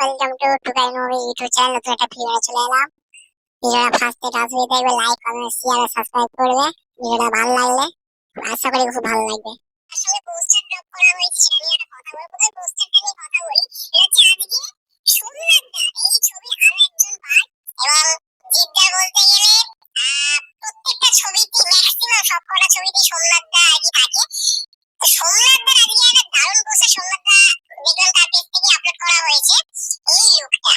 Welcome to Tukai movie YouTube channel. নতুন একটা video চলে এলাম। ভিডিওটা ফার্স্ট থেকে লাস্ট পর্যন্ত দেখবে, লাইক কমেন্ট শেয়ার আর সাবস্ক্রাইব করবে। ভিডিওটা ভালো লাগলে আশা করি খুব ভালো লাগবে। আসলে পোস্টার ড্রপ করা হয়েছে, সেটা নিয়ে একটা কথা বলবো। প্রথমে পোস্টারটা নিয়ে কথা বলি। এটা হচ্ছে আজকে সোমনাথ দা এই ছবির আরো একজন পার্ট, এবং জিদ্দার বলতে গেলে প্রত্যেকটা ছবিতে ম্যাক্সিমাম সবকটা ছবিতেই সোমনাথ দা আর কি থাকে। সোমনাথ দার আজকে একটা দারুণ পোস্টার সোমনাথ দা দেখলাম তার পেজ থেকে আপলোড করা হয়েছে। এই লুকটা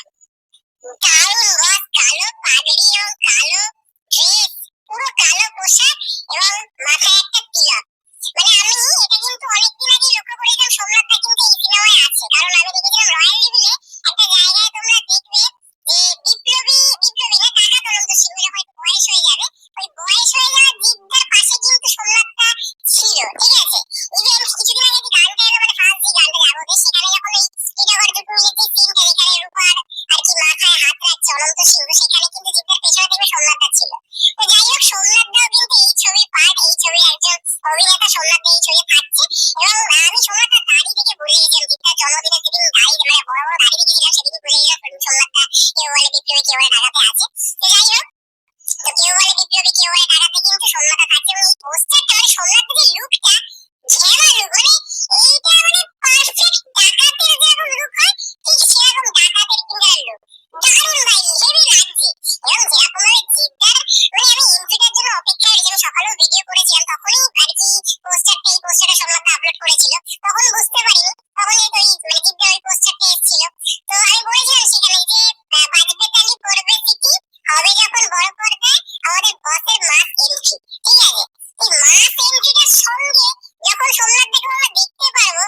দারুণ, বস কালো পাগড়ি এবং কালো ড্রেস, পুরো কালো পোশাক এবং মাথায় একটা তিলক। মানে আমি এটা কিন্তু অনেকদিন আগে লক্ষ্য করেছিলাম সোমনাথ দা কিন্তু এই সিনেমায় আছে, কারণ আমি দেখেছিলাম রয়্যাল রিভিলে একটা জায়গায় তোমরা দেখবে যে বিপ্লবী না টাকা তদন্ত সিং যখন একটু বয়স হয়ে যাবে, ওই বয়স হয়ে যাওয়া জিদ্দার পাশে কিন্তু সোমনাথ দা ছিল, ঠিক আছে। ইভেন কিছুদিন আগে যে গানটা এলো, মানে ফার্স্ট যে গানটা যাবো সেখানে যখন এই টিটাগড় দুটো মিলে যে সিনটা যেখানে রূপার আর কি মাথায় হাত রাখছে অনন্ত সিংহ, সেখানে কিন্তু জিদ্দার পেছনে দেখবে সোমনাথ দা ছিল। তো যাই হোক, সোমনাথ দাও কিন্তু এই ছবির পার্ট, এই ছবির একজন অভিনেতা সোমনাথ দা এই ছবি থাকছে। এবং আমি সোমনাথ দার দাড়ি দেখে ভুলে গেছিলাম, জিদ্দার জন্মদিনে যেদিন দাড়ি মানে বড় বড় দাড়ি দেখেছিলাম সেদিন ভুলে গেছিলাম সোমনাথ দা কেউ বলে বিপ্লবী কেউ বলে ঢাকাতে আছে। তো যাই হোক, তো কেউ বলে বিপ্লবী কেউ বলে ঢাকাতে, কিন্তু সোমনাথ দা থাকছে। এবং এই পোস্টারটা মানে সোমনাথ দার লুকটা ঘেরা লুক, মানে এইটা মানে পারফেক্ট ডাকাতের যেরকম লুক হয় ঠিক সেরকম ডাকাতের কিনার লুক। দারুণ ভাই, হেভি লাগছে। এবং যেরকম ভাবে জিদ্দার মানে আমি এন্ট্রিটার জন্য অপেক্ষা করেছি, আমি সকালেও ভিডিও করেছিলাম তখনই আর কি পোস্টারটা সোমনাথ দা আপলোড করেছিল, তখন বুঝতে পারিনি, তখন এই তো মানে জিদ্দার ওই পোস্টারটা এসেছিল। তো আমি বলেছিলাম সেখানে যে বাজবে তালি পড়বে সিটি, হবে যখন বড় পর্দায় আমাদের বসের মাস এন্ট্রি, ঠিক আছে। এই মাস এন্ট্রিটার সঙ্গে যখন সোমনাথ দাকে আমরা দেখতে পারবো,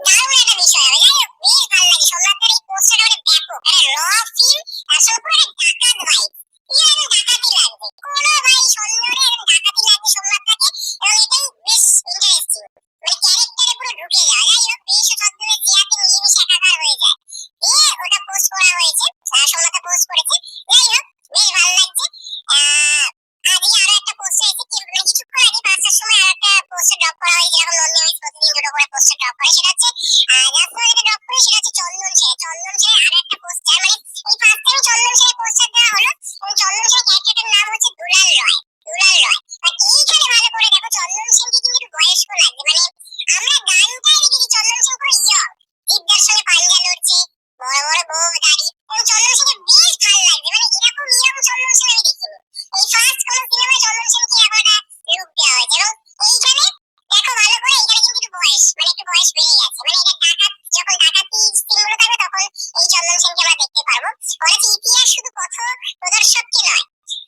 দারুণ একটা বিষয় হবে। যাই হোক, বেশ ভালো লাগে সোমনাথ দার এই পোস্টারটা, মানে ব্যাপক একটা র ফিল, তার সঙ্গে পুরো একটা ডাকাত ভাই, একদম ডাকাতি লাগবে, কোনো ভাই সন্দেহ নেই একদম ডাকাতি লাগবে সোমনাথ দাকে। এবং এটাই বেশ ইন্টারেস্টিং, মানে ক্যারেক্টারে পুরো ঢুকে যাওয়া। যাই হোক, বেশ সদ্যে চেয়াতে মিলেমিশে একাকার হয়ে যায়, দিয়ে ওটা পোস্ট করা হয়েছে, সোমনাথ দা পোস্ট করেছে। যাই হোক, বেশ ভালো লাগছে। আজকে আরো একটা পোস্টার এসেছে, মানে কিছুক্ষণ আগে 5টার সময় আরো একটা পোস্টার ড্রপ করা হয়েছে, যেরকম নন্দিনী প্রতিদিন দুটো করে পোস্টার ড্রপ করে। সেটা হচ্ছে যেটা ড্রপ করে সেটা হচ্ছে চন্দন সেনের আরো একটা পোস্টার। মানে এই ফার্স্ট টাইম চন্দন সেনের পোস্টার দেওয়া হলো, এবং চন্দন সেনের ক্যারেক্টারটার নাম হচ্ছে দুলাল রয়। বাট এইখানে ভালো করে দেখো, চন্দন সেনকে কিন্তু একটু বয়স্ক লাগছে। মানে আমরা গানটাই দেখেছি চন্দন সেন পুরো ইয়ং, জিদ্দার সঙ্গে পাঞ্জা লড়ছে, বড় বড় বউ দাড়ি, এবং চন্দন সেনকে বেশ ভালো লাগছে। মানে এরকম ইয়ং চন্দন সেন আমি দেখিনি, এই ফার্স্ট কোন সিনেমায় চন্দন সেনকে এমন একটা লুক দেওয়া হয়েছে। এবং এইখানে দেখো ভালো করে, এখানে কিন্তু একটু বয়স বেড়ে গেছে। মানে এটা যখন ডাকাতি সিনগুলো থাকবে তখন এই চন্দন সেনকে আমরা দেখতে পারবো। বলেছে ইতিহাস শুধু পথ প্রদর্শককে নয়,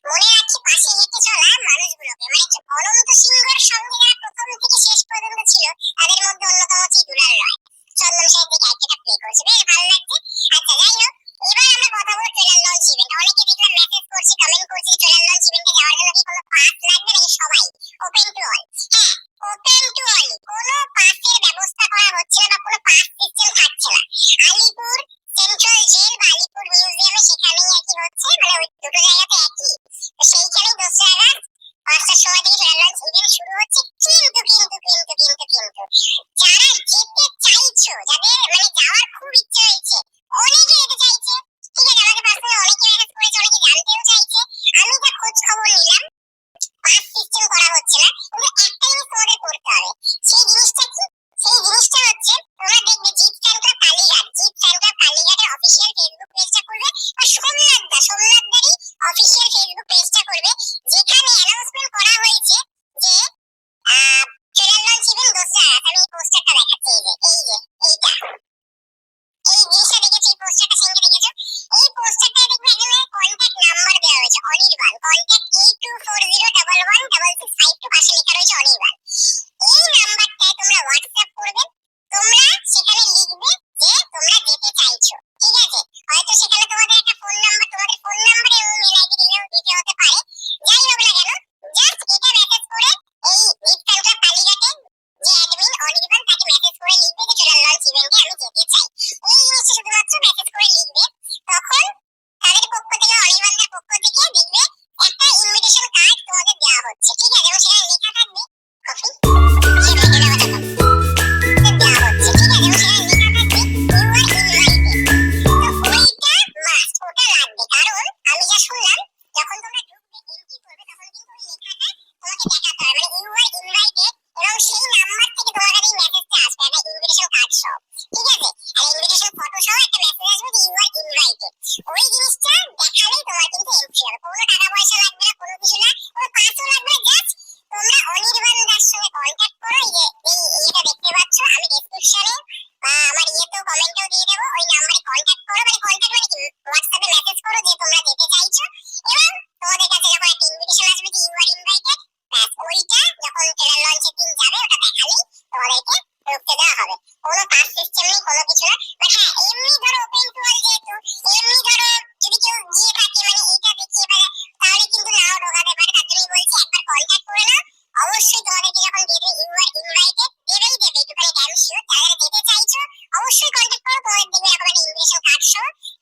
মনে রাখি পাশে হেঁটে চলা মানুষগুলোকে। মানে অনন্ত সিংহের সঙ্গে যারা প্রথম থেকে শেষ পর্যন্ত ছিল তাদের মধ্যে অন্যতম হচ্ছে দুলাল রয়, চন্দন সেনের যে ক্যারেক্টারটা প্লে করেছে, বেশ ভালো লাগছে। আচ্ছা যাই হোক, এবার আমরা কথা বলবো ট্রেলার লঞ্চ ইভেন্ট। অনেকে দেখলাম মেসেজ করছে, কমেন্ট করছে ট্রেলার লঞ্চ ইভেন্টে যাওয়ার জন্য কি কোনো পাস লাগবে নাকি, সবাই ওপেন টু অল। হ্যাঁ, ওপেন টু অল, কোনো পাসের ব্যবস্থা করা হচ্ছে না বা কোনো পাস সিস্টেম থাকছে না। আলিপুর সেন্ট্রাল জেল বা আলিপুর মিউজিয়ামে সেখানেই আর কি হচ্ছে, মানে ওই দুটো জায়গাতে একই। তো সেইখানেই 2রা আগস্ট 5টার সময় থেকে ট্রেলার লঞ্চ ইভেন্ট শুরু হচ্ছে। কিন্তু যারা যেতে চাইছো, যাদের মানে যাওয়ার খুব ইচ্ছে হয়েছে, অনেকে যেতে চাইছে, ঠিক আছে, আমাকে পার্সোনালি অনেকে মেসেজ করেছে, অনেকে জানতেও চাইছে। আমি যা খোঁজ খবর নিলাম, পাস সিস্টেম করা হচ্ছে না, কিন্তু একটা জিনিস তোমাদের করতে হবে। সেই জিনিসটা কি? সেই জিনিসটা হচ্ছে তোমরা দেখবে জিৎ ফ্যান ক্লাব কালীঘাটের অফিসিয়াল ফেসবুক পেজটা করবে, বা সোমনাথ দারই অফিসিয়াল ফেসবুক পেজটা করবে, যেখানে অ্যানাউন্সমেন্ট করা হয়েছে যে ট্রেলার লঞ্চ ইভেন্ট 2রা আগস্ট। আমি এই পোস্টারটা দেখাচ্ছি, এইটা এই জিনিসটা দেখেছি, এই পোস্টারটা সেন্ডে দেখেছো। এই পোস্টারটা দেখবে একজনের কন্ট্যাক্ট নাম্বার দেওয়া হয়েছে, অনির্বাণ, কন্ট্যাক্ট 8240116652, পাশে লেখা রয়েছে অনির্বাণ। এই নাম্বারটায় তোমরা হোয়াটসঅ্যাপ করবে, তোমরা সেখানে লিখবে যে তোমরা যেতে চাইছো, ঠিক আছে। হয়তো সেখানে তোমাদের একটা ফোন নাম্বার, তোমাদের ফোন নাম্বার এবং মেল আইডি দিতে হতে পারে। যাই হোক না কেন, জাস্ট এটা মেসেজ করে এই জিৎ ফ্যান ক্লাব কালীঘাটের যে অ্যাডমিন অনির্বাণ, তাকে মেসেজ করে লিখবে যে ট্রেলার লঞ্চ ইভেন্টে আমি যেতে চাই। এই জিনিসটা শুধুমাত্র মেসেজ করে লিখবে, তখন তাদের পক্ষ থেকে, অনির্বাণদের পক্ষ থেকে দেখবে একটা ইনভিটেশন কার্ড তোমাদের দেওয়া হচ্ছে, ঠিক আছে। এবং সেখানে লেখা থাকবে কফি দেওয়া হচ্ছে, ঠিক আছে। এবং সেখানে লেখা থাকবে ইউ আর ইনভাইটেড। তো ওই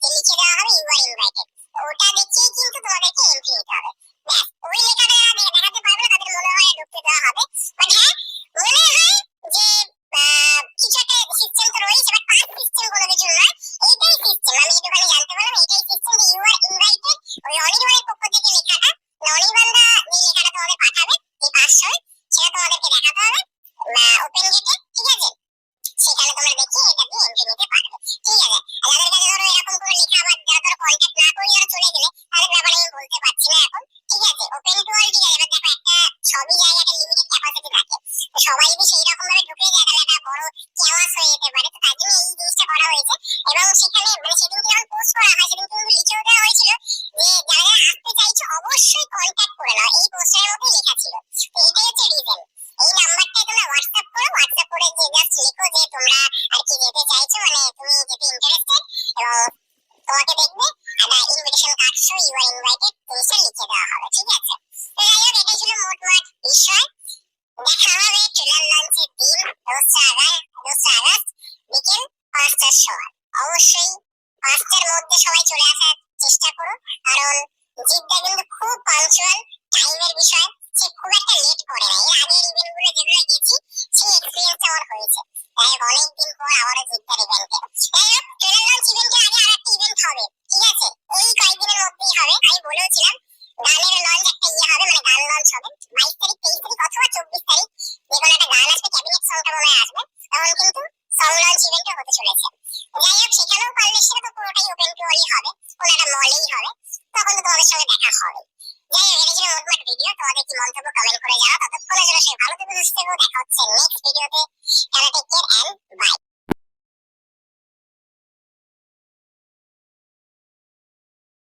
যে লিখে দেওয়া হবে ইউ আর ইনভাইটেড, ওটা দেখেই কিন্তু তোমাদেরকে এন্ট্রি নিতে হবে। ব্যাস, ওই লেখাটা দেখাতে পারবে না, তাদের মনে হয় ঢুকতে দেওয়া হবে। বাট হ্যাঁ, মনে হয় যে কিছু একটা সিস্টেম তো রয়েছে, বাট পাস সিস্টেম কোনো কিছু নয়, এইটাই সিস্টেম। আমি একটুখানি জানতে পারলাম এইটাই সিস্টেম যে ইউ আর ইনভাইটেড, ওই অনির্বাণের পক্ষ থেকে লেখাটা, অনির্বাণদা যে লেখাটা তোমাদের পাঠাবে এই 500, সেটা তোমাদেরকে দেখাতে হবে ওপেন গেটে, ঠিক আছে? সেখানে তোমরা দেখিয়ে এটা দিয়ে এন্ট্রি নিতে পারবে, ঠিক আছে? আর যাদের কাছে ধরো এরকম কোনো লেখা আবার যারা ধরো কন্ট্যাক্ট না করে যারা চলে গেলে, তাদের ব্যাপারে আমি বলতে পারছি না এখন, ঠিক আছে? ওপেন টু অল, ঠিক আছে? এবার দেখো একটা সবই জায়গাটা লিমিটেড ক্যাপাসিটি থাকে, তো সবাই যদি সেই রকম ভাবে ঢুকে যায় তাহলে একটা বড় কেওয়াস হয়ে যেতে পারে। তো তার জন্য এই জিনিসটা করা হয়েছে। এবং সেখানে মানে সেদিন যখন পোস্ট করা হয় সেদিন কিন্তু লিখেও দেওয়া হয়েছিল যে যারা যারা আসতে চাইছো অবশ্যই কন্ট্যাক্ট করে নাও, এই পোস্টারের মধ্যে লেখা ছিল। তো এটাই হচ্ছে রিজন। এই নাম্বারটায় তোমরা হোয়াটসঅ্যাপ করো, হোয়াটসঅ্যাপ করে যে জাস্ট লিখো যে তোমরা আর কি যেতে চাইছো, মানে তুমি যেতে ইন্টারেস্টেড, এবং তোমাকে দেখবে একটা invitation card so you are invited জিনিসটা লিখে দেওয়া হবে, ঠিক আছে? তো যাই হোক, এটাই ছিল মোটমাট বিষয়। দেখা হবে ট্রেলার লঞ্চের দিন 2 আগস্ট বিকেল 5টার সময়। অবশ্যই 5টার মধ্যে সবাই চলে আসার চেষ্টা করো, কারণ জিদ্দা কিন্তু খুব পাঞ্চুয়াল, টাইমের বিষয় সে খুব একটা লেট করে না। এর আগের ইভেন্ট গুলো যেগুলো গেছি সেই এক্সপিরিয়েন্সটা আমার হয়েছে। তাই অনেকদিন পর আবারও জিদ্দার ইভেন্টে, যাই হোক ট্রেলার লঞ্চ ইভেন্টের আগে আর একটা ইভেন্ট হবে, ঠিক আছে? এই কয়েকদিনের মধ্যেই হবে। আমি বলেওছিলাম গানের লঞ্চ একটা হবে, মানে গান লঞ্চ হবে 22 তারিখ, 23 তারিখ অথবা 24 তারিখ, যে কোনো একটা গান আসবে, ক্যাবিনেট সংটা মনে হয় আসবে, তখন কিন্তু সং লঞ্চ ইভেন্টও হতে চলেছে। যাই হোক, সেখানেও পারলে সেটা তো পুরোটাই ওপেন টু অলই হবে, কোনো একটা মলেই হবে, তখন তো তোমাদের সঙ্গে দেখা হবে। যাই হোক, এটা ছিল মোটমাট ভিডিও। তোমাদের কি মন্তব্য কমেন্ট করে যাও। ততক্ষণের জন্য সে ভালো থেকো, সুস্থ থেকো, দেখা হচ্ছে নেক্সট ভিডিওতে। Tata, take care and by.